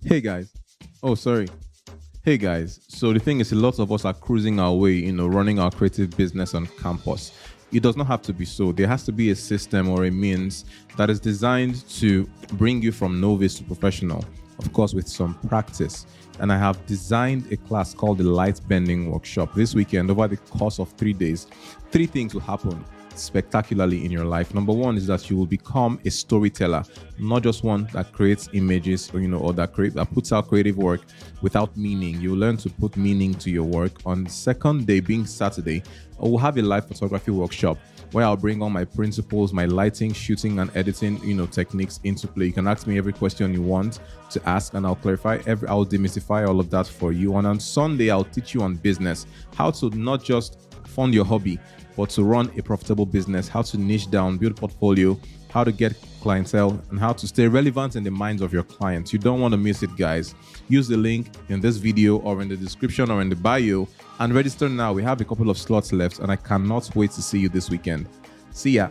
Hey guys. Oh, sorry. Hey guys. So the thing is, a lot of us are cruising our way, running our creative business on campus. It does not have to be so. There has to be a system or a means that is designed to bring you from novice to professional, of course, with some practice. And I have designed a class called the Light Bending Workshop. This weekend, over the course of 3 days, three things will happen spectacularly in your life. Number one is that you will become a storyteller, not just one that creates images or that puts out creative work without meaning. You learn to put meaning to your work. On the second day, being Saturday, I will have a live photography workshop where I'll bring all my principles, my lighting, shooting, and editing, techniques into play. You can ask me every question you want to ask, and I'll clarify I'll demystify all of that for you. And on Sunday, I'll teach you on business, how to not just fund your hobby, but to run a profitable business, how to niche down, build portfolio, how to get clientele, and how to stay relevant in the minds of your clients. You don't want to miss it, guys. Use the link in this video or in the description or in the bio and register now. We have a couple of slots left, and I cannot wait to see you this weekend. See ya.